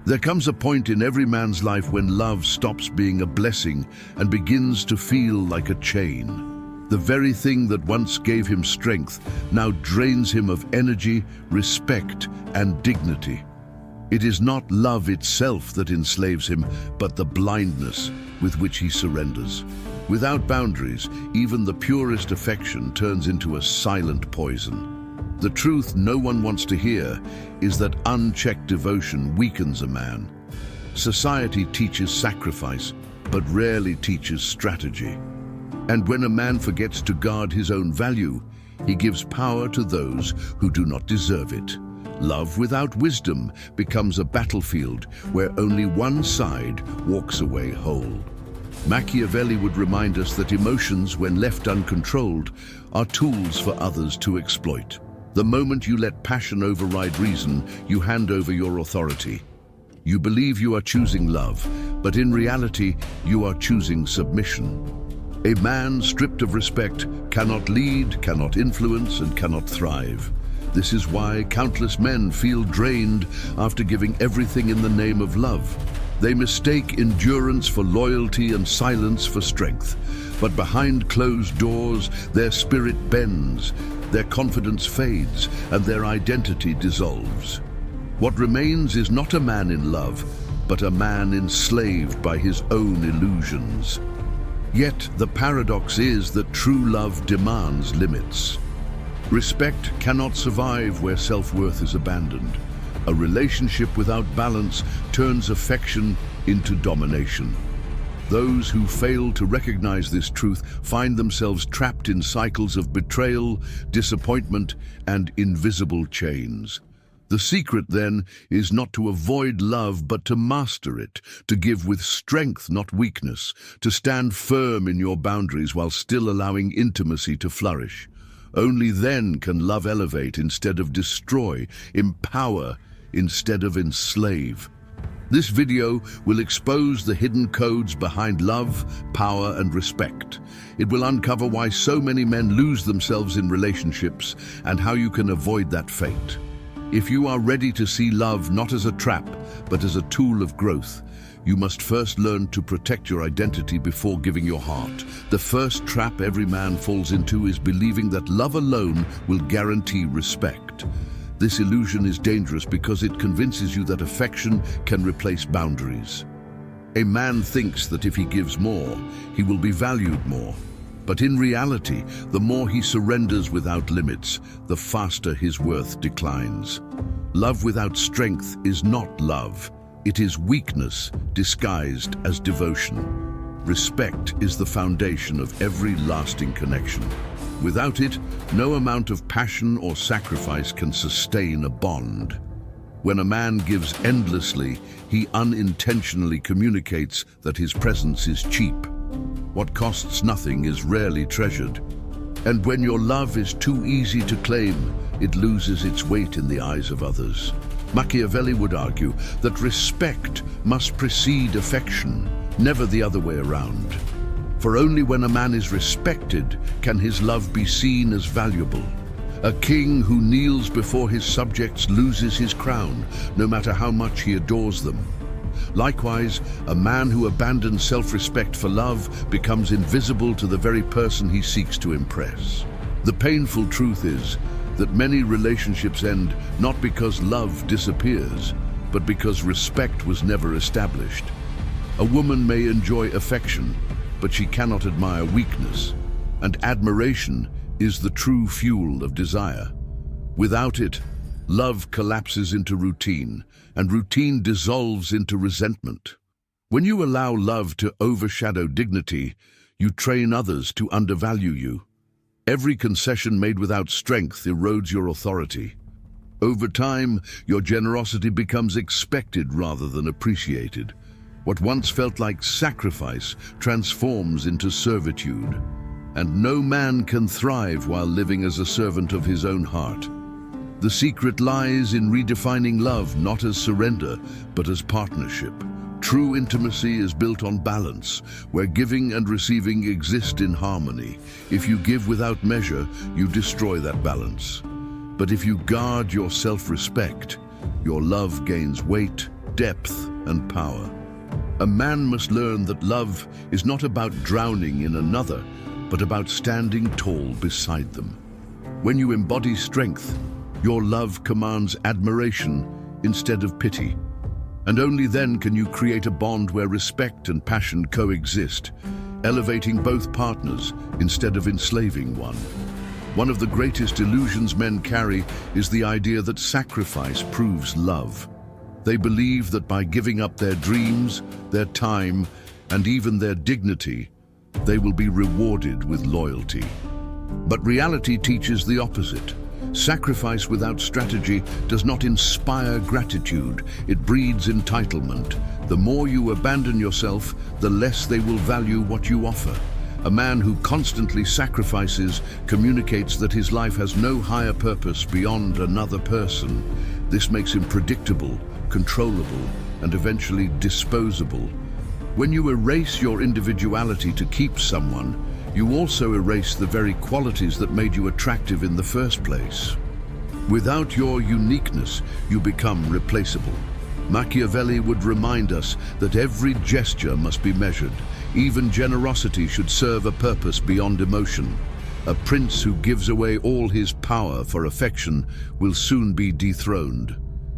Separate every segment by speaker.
Speaker 1: There comes a point in every man's life when love stops being a blessing and begins to feel like a chain. The very thing that once gave him strength now drains him of energy, respect, and dignity. It is not love itself that enslaves him, but the blindness with which he surrenders. Without boundaries, even the purest affection turns into a silent poison. The truth no one wants to hear is that unchecked devotion weakens a man. Society teaches sacrifice, but rarely teaches strategy. And when a man forgets to guard his own value, he gives power to those who do not deserve it. Love without wisdom becomes a battlefield where only one side walks away whole. Machiavelli would remind us that emotions, when left uncontrolled, are tools for others to exploit. The moment you let passion override reason, you hand over your authority. You believe you are choosing love, but in reality, you are choosing submission. A man stripped of respect cannot lead, cannot influence, and cannot thrive. This is why countless men feel drained after giving everything in the name of love. They mistake endurance for loyalty and silence for strength. But behind closed doors, their spirit bends, their confidence fades, and their identity dissolves. What remains is not a man in love, but a man enslaved by his own illusions. Yet the paradox is that true love demands limits. Respect cannot survive where self-worth is abandoned. A relationship without balance turns affection into domination. Those who fail to recognize this truth find themselves trapped in cycles of betrayal, disappointment, and invisible chains. The secret, then, is not to avoid love, but to master it, to give with strength, not weakness, to stand firm in your boundaries while still allowing intimacy to flourish. Only then can love elevate instead of destroy, empower instead of enslave. This video will expose the hidden codes behind love, power, and respect. It will uncover why so many men lose themselves in relationships and how you can avoid that fate. If you are ready to see love not as a trap, but as a tool of growth, you must first learn to protect your identity before giving your heart. The first trap every man falls into is believing that love alone will guarantee respect. This illusion is dangerous because it convinces you that affection can replace boundaries. A man thinks that if he gives more, he will be valued more. But in reality, the more he surrenders without limits, the faster his worth declines. Love without strength is not love. It is weakness disguised as devotion. Respect is the foundation of every lasting connection. Without it, no amount of passion or sacrifice can sustain a bond. When a man gives endlessly, he unintentionally communicates that his presence is cheap. What costs nothing is rarely treasured. And when your love is too easy to claim, it loses its weight in the eyes of others. Machiavelli would argue that respect must precede affection, never the other way around. For only when a man is respected can his love be seen as valuable. A king who kneels before his subjects loses his crown, no matter how much he adores them. Likewise, a man who abandons self-respect for love becomes invisible to the very person he seeks to impress. The painful truth is that many relationships end not because love disappears, but because respect was never established. A woman may enjoy affection, but she cannot admire weakness, and admiration is the true fuel of desire. Without it, love collapses into routine, and routine dissolves into resentment. When you allow love to overshadow dignity, you train others to undervalue you. Every concession made without strength erodes your authority. Over time, your generosity becomes expected rather than appreciated. What once felt like sacrifice transforms into servitude. And no man can thrive while living as a servant of his own heart. The secret lies in redefining love not as surrender, but as partnership. True intimacy is built on balance, where giving and receiving exist in harmony. If you give without measure, you destroy that balance. But if you guard your self-respect, your love gains weight, depth and power. A man must learn that love is not about drowning in another, but about standing tall beside them. When you embody strength, your love commands admiration instead of pity. And only then can you create a bond where respect and passion coexist, elevating both partners instead of enslaving one. One of the greatest illusions men carry is the idea that sacrifice proves love. They believe that by giving up their dreams, their time, and even their dignity, they will be rewarded with loyalty. But reality teaches the opposite. Sacrifice without strategy does not inspire gratitude, it breeds entitlement. The more you abandon yourself, the less they will value what you offer. A man who constantly sacrifices communicates that his life has no higher purpose beyond another person. This makes him predictable, controllable, and eventually disposable. When you erase your individuality to keep someone, you also erase the very qualities that made you attractive in the first place. Without your uniqueness, you become replaceable. Machiavelli would remind us that every gesture must be measured. Even generosity should serve a purpose beyond emotion. A prince who gives away all his power for affection will soon be dethroned.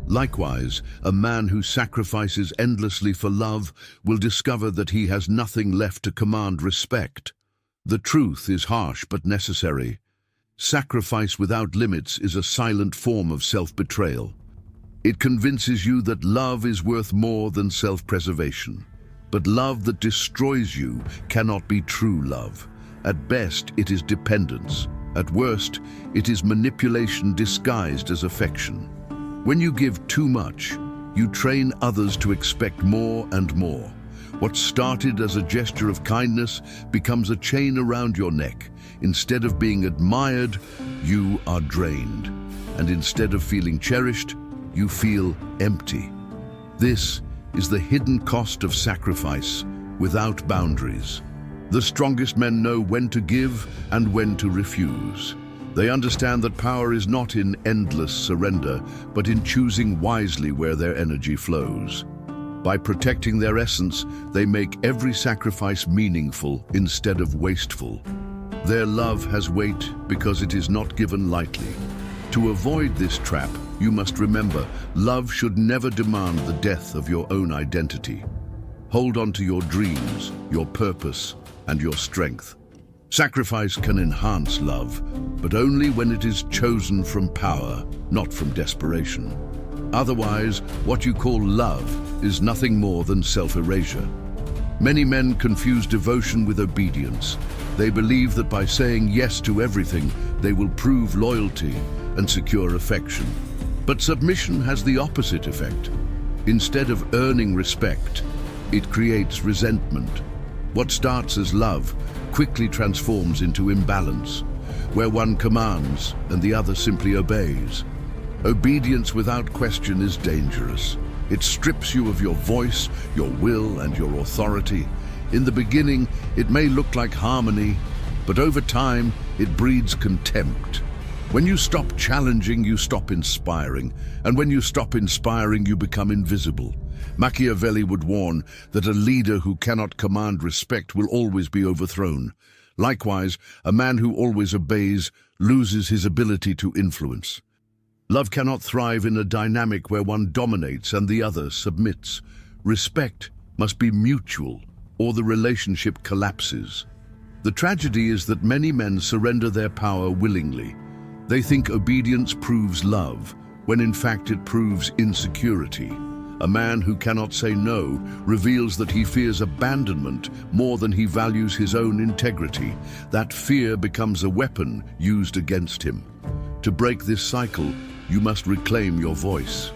Speaker 1: Likewise, a man who sacrifices endlessly for love will discover that he has nothing left to command respect. The truth is harsh but necessary. Sacrifice without limits is a silent form of self-betrayal. It convinces you that love is worth more than self-preservation. But love that destroys you cannot be true love. At best, it is dependence. At worst, it is manipulation disguised as affection. When you give too much, you train others to expect more and more. What started as a gesture of kindness becomes a chain around your neck. Instead of being admired, you are drained. And instead of feeling cherished, you feel empty. This is the hidden cost of sacrifice without boundaries. The strongest men know when to give and when to refuse. They understand that power is not in endless surrender, but in choosing wisely where their energy flows. By protecting their essence, they make every sacrifice meaningful instead of wasteful. Their love has weight because it is not given lightly. To avoid this trap, you must remember, love should never demand the death of your own identity. Hold on to your dreams, your purpose, and your strength. Sacrifice can enhance love, but only when it is chosen from power, not from desperation. Otherwise, what you call love is nothing more than self-erasure. Many men confuse devotion with obedience. They believe that by saying yes to everything, they will prove loyalty and secure affection. But submission has the opposite effect. Instead of earning respect, it creates resentment. What starts as love quickly transforms into imbalance, where one commands and the other simply obeys. Obedience without question is dangerous. It strips you of your voice, your will, and your authority. In the beginning, it may look like harmony, but over time, it breeds contempt. When you stop challenging, you stop inspiring, and when you stop inspiring, you become invisible. Machiavelli would warn that a leader who cannot command respect will always be overthrown. Likewise, a man who always obeys loses his ability to influence. Love cannot thrive in a dynamic where one dominates and the other submits. Respect must be mutual, or the relationship collapses. The tragedy is that many men surrender their power willingly. They think obedience proves love, when in fact it proves insecurity. A man who cannot say no reveals that he fears abandonment more than he values his own integrity. That fear becomes a weapon used against him. To break this cycle, you must reclaim your voice.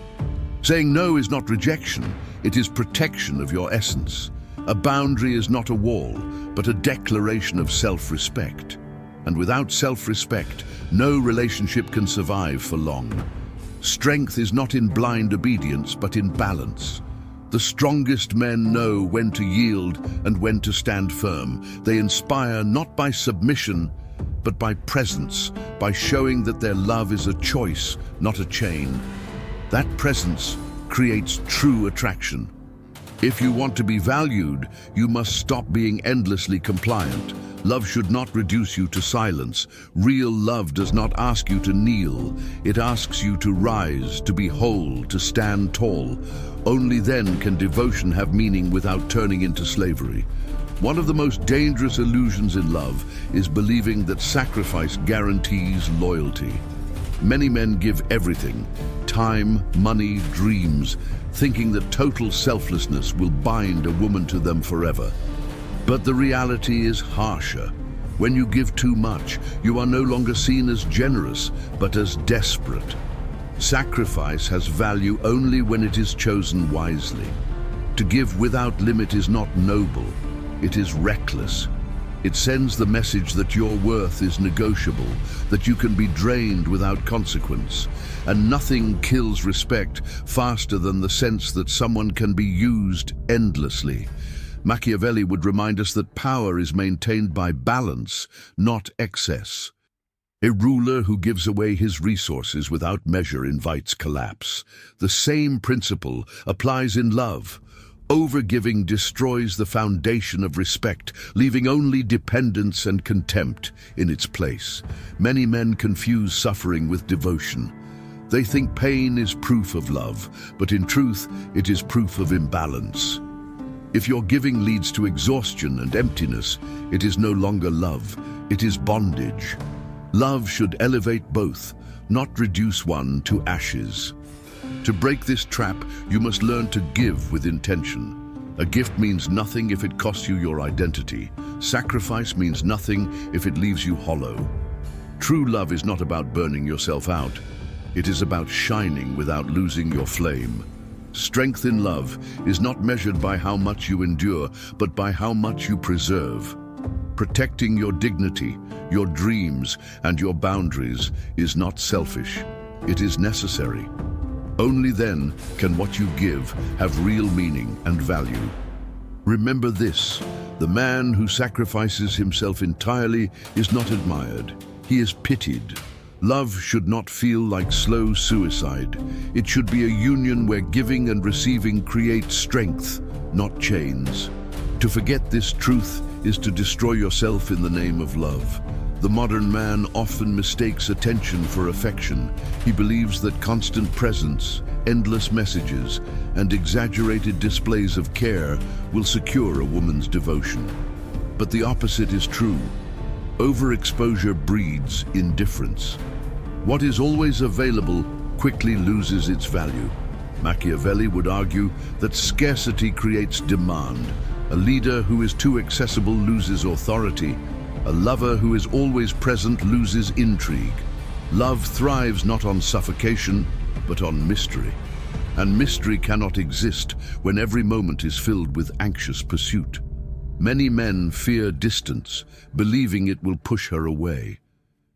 Speaker 1: Saying no is not rejection, it is protection of your essence. A boundary is not a wall, but a declaration of self-respect. And without self-respect, no relationship can survive for long. Strength is not in blind obedience, but in balance. The strongest men know when to yield and when to stand firm. They inspire not by submission, but by presence, by showing that their love is a choice, not a chain. That presence creates true attraction. If you want to be valued, you must stop being endlessly compliant. Love should not reduce you to silence. Real love does not ask you to kneel. It asks you to rise, to be whole, to stand tall. Only then can devotion have meaning without turning into slavery. One of the most dangerous illusions in love is believing that sacrifice guarantees loyalty. Many men give everything, time, money, dreams, thinking that total selflessness will bind a woman to them forever. But the reality is harsher. When you give too much, you are no longer seen as generous, but as desperate. Sacrifice has value only when it is chosen wisely. To give without limit is not noble, it is reckless. It sends the message that your worth is negotiable, that you can be drained without consequence. And nothing kills respect faster than the sense that someone can be used endlessly. Machiavelli would remind us that power is maintained by balance, not excess. A ruler who gives away his resources without measure invites collapse. The same principle applies in love. Overgiving destroys the foundation of respect, leaving only dependence and contempt in its place. Many men confuse suffering with devotion. They think pain is proof of love, but in truth, it is proof of imbalance. If your giving leads to exhaustion and emptiness, it is no longer love, it is bondage. Love should elevate both, not reduce one to ashes. To break this trap, you must learn to give with intention. A gift means nothing if it costs you your identity. Sacrifice means nothing if it leaves you hollow. True love is not about burning yourself out. It is about shining without losing your flame. Strength in love is not measured by how much you endure, but by how much you preserve. Protecting your dignity, your dreams, and your boundaries is not selfish. It is necessary. Only then can what you give have real meaning and value. Remember this: the man who sacrifices himself entirely is not admired. He is pitied. Love should not feel like slow suicide. It should be a union where giving and receiving create strength, not chains. To forget this truth is to destroy yourself in the name of love. The modern man often mistakes attention for affection. He believes that constant presence, endless messages, and exaggerated displays of care will secure a woman's devotion. But the opposite is true. Overexposure breeds indifference. What is always available quickly loses its value. Machiavelli would argue that scarcity creates demand. A leader who is too accessible loses authority. A lover who is always present loses intrigue. Love thrives not on suffocation, but on mystery. And mystery cannot exist when every moment is filled with anxious pursuit. Many men fear distance, believing it will push her away.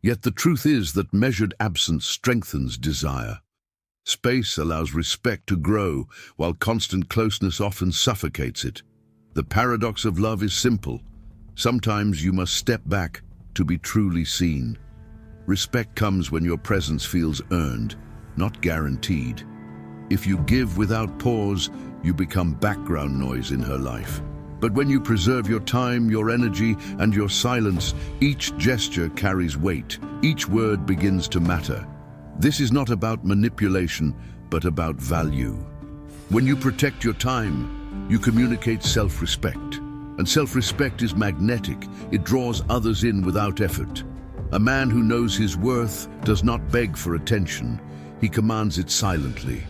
Speaker 1: Yet the truth is that measured absence strengthens desire. Space allows respect to grow, while constant closeness often suffocates it. The paradox of love is simple. Sometimes you must step back to be truly seen. Respect comes when your presence feels earned, not guaranteed. If you give without pause, you become background noise in her life. But when you preserve your time, your energy, and your silence, each gesture carries weight. Each word begins to matter. This is not about manipulation, but about value. When you protect your time, you communicate self-respect. And self-respect is magnetic. It draws others in without effort. A man who knows his worth does not beg for attention. He commands it silently.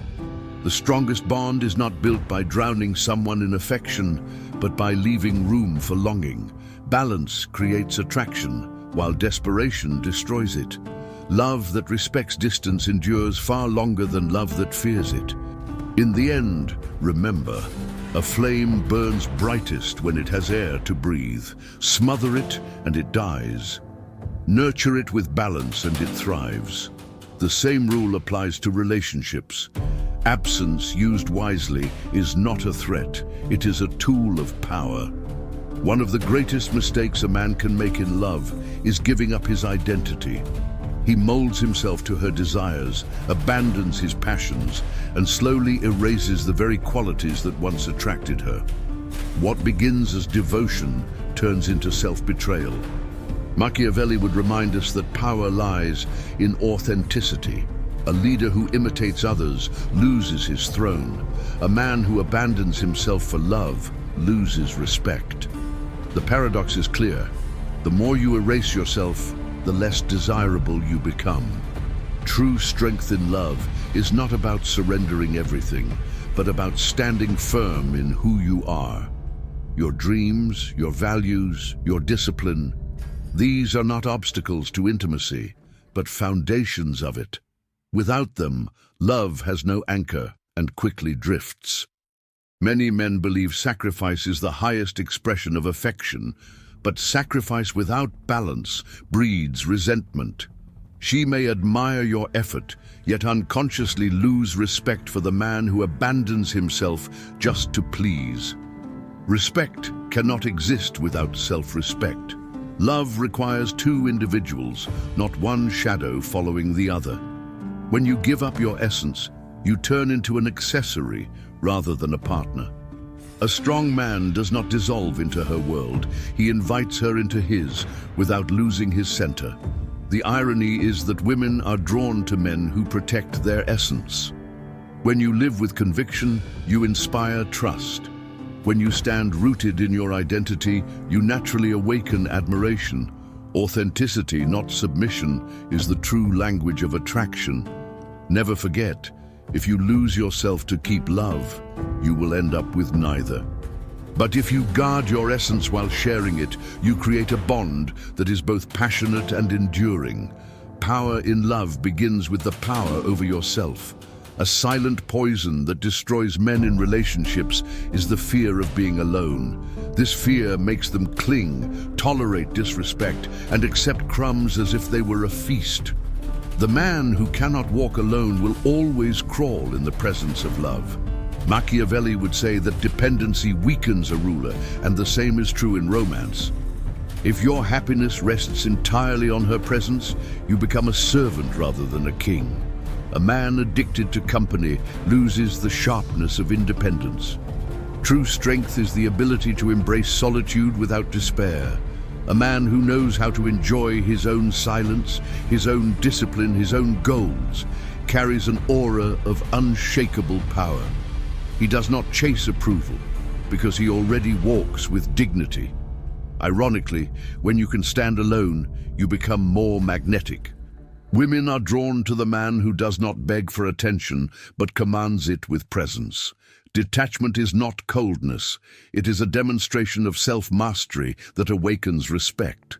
Speaker 1: The strongest bond is not built by drowning someone in affection, but by leaving room for longing. Balance creates attraction, while desperation destroys it. Love that respects distance endures far longer than love that fears it. In the end, remember, a flame burns brightest when it has air to breathe. Smother it and it dies. Nurture it with balance and it thrives. The same rule applies to relationships. Absence used wisely is not a threat, it is a tool of power. One of the greatest mistakes a man can make in love is giving up his identity. He molds himself to her desires, abandons his passions, and slowly erases the very qualities that once attracted her. What begins as devotion turns into self-betrayal. Machiavelli would remind us that power lies in authenticity. A leader who imitates others loses his throne. A man who abandons himself for love loses respect. The paradox is clear. The more you erase yourself, the less desirable you become. True strength in love is not about surrendering everything, but about standing firm in who you are. Your dreams, your values, your discipline, these are not obstacles to intimacy, but foundations of it. Without them, love has no anchor and quickly drifts. Many men believe sacrifice is the highest expression of affection, but sacrifice without balance breeds resentment. She may admire your effort, yet unconsciously lose respect for the man who abandons himself just to please. Respect cannot exist without self-respect. Love requires two individuals, not one shadow following the other. When you give up your essence, you turn into an accessory rather than a partner. A strong man does not dissolve into her world. He invites her into his without losing his center. The irony is that women are drawn to men who protect their essence. When you live with conviction, you inspire trust. When you stand rooted in your identity, you naturally awaken admiration. Authenticity, not submission, is the true language of attraction. Never forget, if you lose yourself to keep love, you will end up with neither. But if you guard your essence while sharing it, you create a bond that is both passionate and enduring. Power in love begins with the power over yourself. A silent poison that destroys men in relationships is the fear of being alone. This fear makes them cling, tolerate disrespect, and accept crumbs as if they were a feast. The man who cannot walk alone will always crawl in the presence of love. Machiavelli would say that dependency weakens a ruler, and the same is true in romance. If your happiness rests entirely on her presence, you become a servant rather than a king. A man addicted to company loses the sharpness of independence. True strength is the ability to embrace solitude without despair. A man who knows how to enjoy his own silence, his own discipline, his own goals, carries an aura of unshakable power. He does not chase approval because he already walks with dignity. Ironically, when you can stand alone, you become more magnetic. Women are drawn to the man who does not beg for attention, but commands it with presence. Detachment is not coldness. It is a demonstration of self-mastery that awakens respect.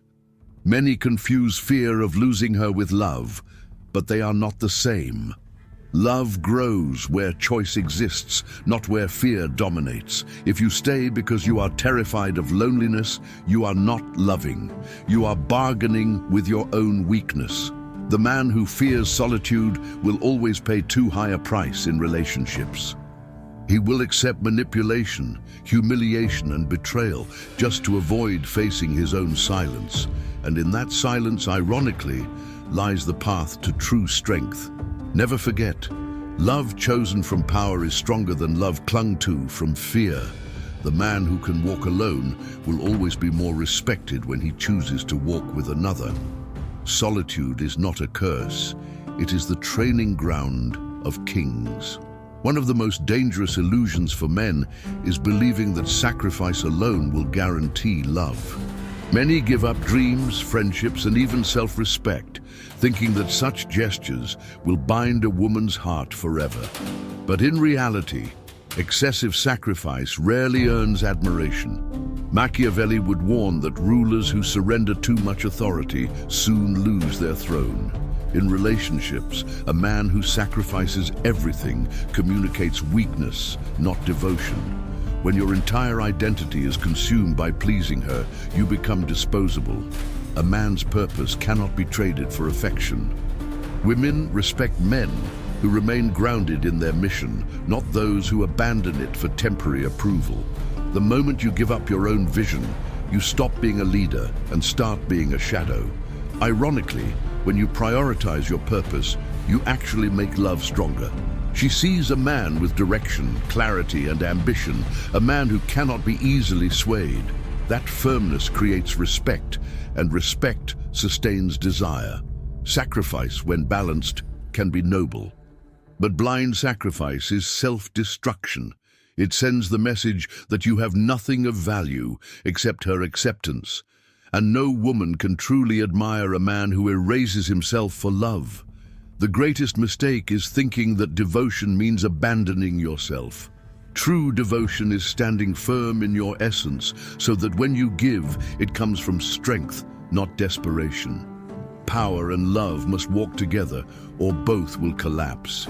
Speaker 1: Many confuse fear of losing her with love, but they are not the same. Love grows where choice exists, not where fear dominates. If you stay because you are terrified of loneliness, you are not loving. You are bargaining with your own weakness. The man who fears solitude will always pay too high a price in relationships. He will accept manipulation, humiliation, and betrayal just to avoid facing his own silence. And in that silence, ironically, lies the path to true strength. Never forget, love chosen from power is stronger than love clung to from fear. The man who can walk alone will always be more respected when he chooses to walk with another. Solitude is not a curse. It is the training ground of kings. One of the most dangerous illusions for men is believing that sacrifice alone will guarantee love. Many give up dreams, friendships, and even self-respect, thinking that such gestures will bind a woman's heart forever. But in reality, excessive sacrifice rarely earns admiration. Machiavelli would warn that rulers who surrender too much authority soon lose their throne. In relationships, a man who sacrifices everything communicates weakness, not devotion. When your entire identity is consumed by pleasing her, you become disposable. A man's purpose cannot be traded for affection. Women respect men who remain grounded in their mission, not those who abandon it for temporary approval. The moment you give up your own vision, you stop being a leader and start being a shadow. Ironically, When you prioritize your purpose, you actually make love stronger. She sees a man with direction, clarity, and ambition, a man who cannot be easily swayed. That firmness creates respect, and respect sustains desire. Sacrifice, when balanced, can be noble. But blind sacrifice is self-destruction. It sends the message that you have nothing of value except her acceptance. And no woman can truly admire a man who erases himself for love. The greatest mistake is thinking that devotion means abandoning yourself. True devotion is standing firm in your essence, so that when you give, it comes from strength, not desperation. Power and love must walk together, or both will collapse.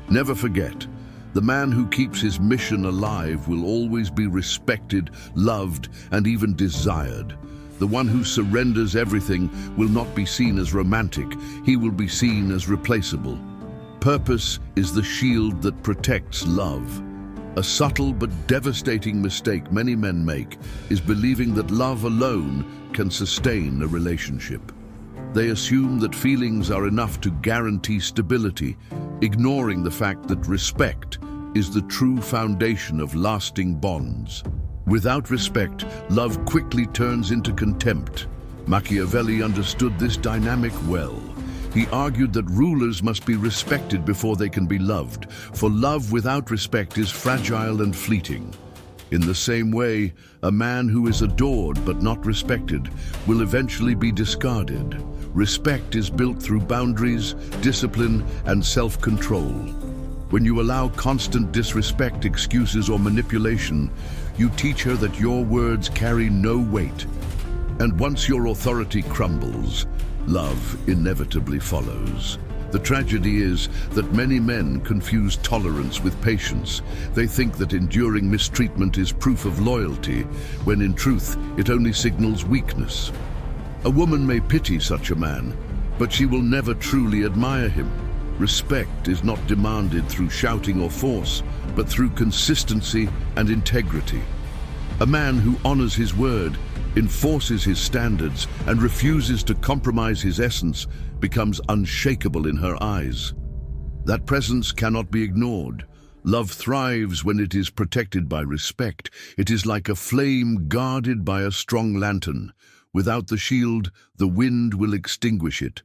Speaker 1: Never forget, the man who keeps his mission alive will always be respected, loved, and even desired. The one who surrenders everything will not be seen as romantic, he will be seen as replaceable. Purpose is the shield that protects love. A subtle but devastating mistake many men make is believing that love alone can sustain a relationship. They assume that feelings are enough to guarantee stability, ignoring the fact that respect is the true foundation of lasting bonds. Without respect, love quickly turns into contempt. Machiavelli understood this dynamic well. He argued that rulers must be respected before they can be loved, for love without respect is fragile and fleeting. In the same way, a man who is adored but not respected will eventually be discarded. Respect is built through boundaries, discipline, and self-control. When you allow constant disrespect, excuses, or manipulation, you teach her that your words carry no weight. And once your authority crumbles, love inevitably follows. The tragedy is that many men confuse tolerance with patience. They think that enduring mistreatment is proof of loyalty, when in truth it only signals weakness. A woman may pity such a man, but she will never truly admire him. Respect is not demanded through shouting or force, but through consistency and integrity. A man who honors his word, enforces his standards, and refuses to compromise his essence becomes unshakable in her eyes. That presence cannot be ignored. Love thrives when it is protected by respect. It is like a flame guarded by a strong lantern. Without the shield, the wind will extinguish it.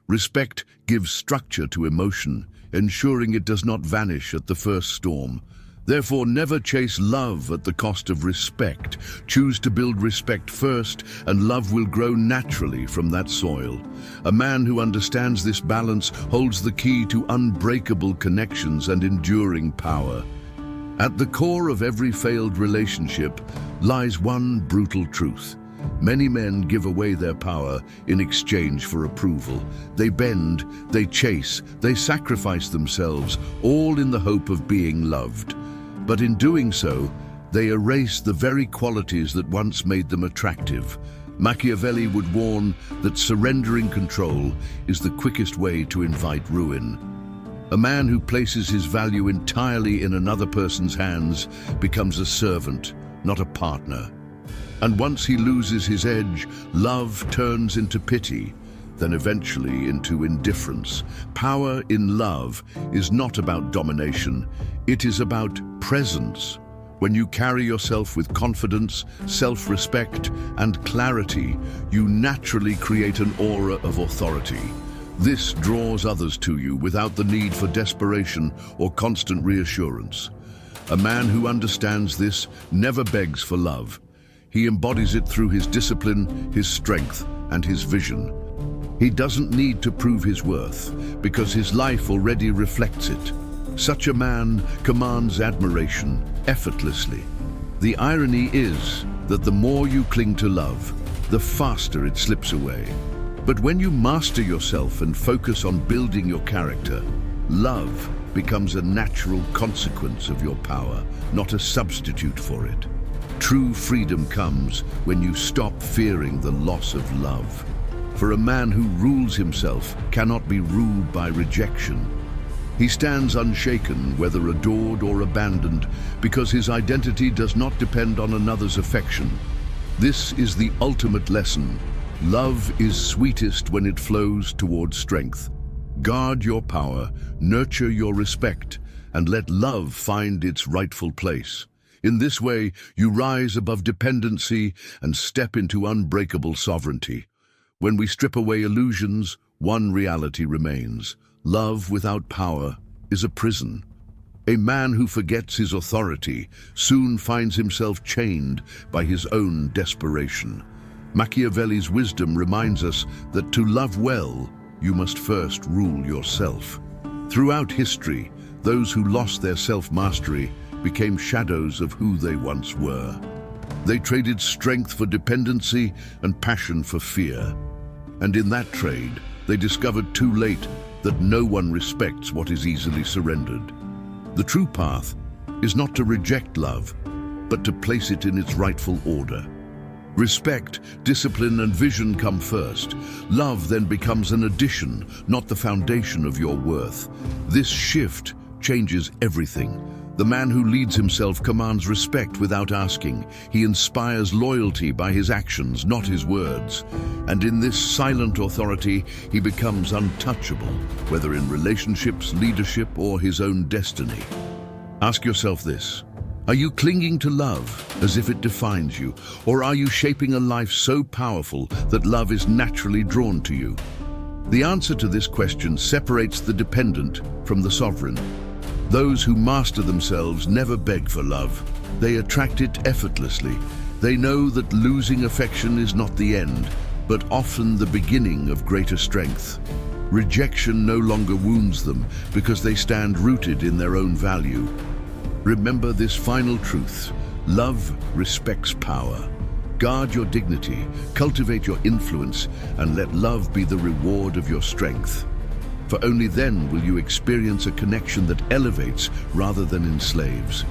Speaker 1: Respect gives structure to emotion, ensuring it does not vanish at the first storm. Therefore, never chase love at the cost of respect. Choose to build respect first, and love will grow naturally from that soil. A man who understands this balance holds the key to unbreakable connections and enduring power. At the core of every failed relationship lies one brutal truth. Many men give away their power in exchange for approval. They bend, they chase, they sacrifice themselves, all in the hope of being loved. But in doing so, they erase the very qualities that once made them attractive. Machiavelli would warn that surrendering control is the quickest way to invite ruin. A man who places his value entirely in another person's hands becomes a servant, not a partner. And once he loses his edge, love turns into pity, then eventually into indifference. Power in love is not about domination, it is about presence. When you carry yourself with confidence, self-respect, and clarity, you naturally create an aura of authority. This draws others to you without the need for desperation or constant reassurance. A man who understands this never begs for love. He embodies it through his discipline, his strength, and his vision. He doesn't need to prove his worth, because his life already reflects it. Such a man commands admiration effortlessly. The irony is that the more you cling to love, the faster it slips away. But when you master yourself and focus on building your character, love becomes a natural consequence of your power, not a substitute for it. True freedom comes when you stop fearing the loss of love. For a man who rules himself cannot be ruled by rejection. He stands unshaken, whether adored or abandoned, because his identity does not depend on another's affection. This is the ultimate lesson. Love is sweetest when it flows towards strength. Guard your power, nurture your respect, and let love find its rightful place. In this way, you rise above dependency and step into unbreakable sovereignty. When we strip away illusions, one reality remains. Love without power is a prison. A man who forgets his authority soon finds himself chained by his own desperation. Machiavelli's wisdom reminds us that to love well, you must first rule yourself. Throughout history, those who lost their self-mastery became shadows of who they once were. They traded strength for dependency and passion for fear. And in that trade, they discovered too late that no one respects what is easily surrendered. The true path is not to reject love, but to place it in its rightful order. Respect, discipline, and vision come first. Love then becomes an addition, not the foundation of your worth. This shift changes everything. The man who leads himself commands respect without asking. He inspires loyalty by his actions, not his words. And in this silent authority, he becomes untouchable, whether in relationships, leadership, or his own destiny. Ask yourself this: are you clinging to love as if it defines you, or are you shaping a life so powerful that love is naturally drawn to you? The answer to this question separates the dependent from the sovereign. Those who master themselves never beg for love. They attract it effortlessly. They know that losing affection is not the end, but often the beginning of greater strength. Rejection no longer wounds them because they stand rooted in their own value. Remember this final truth: love respects power. Guard your dignity, cultivate your influence, and let love be the reward of your strength. For only then will you experience a connection that elevates rather than enslaves.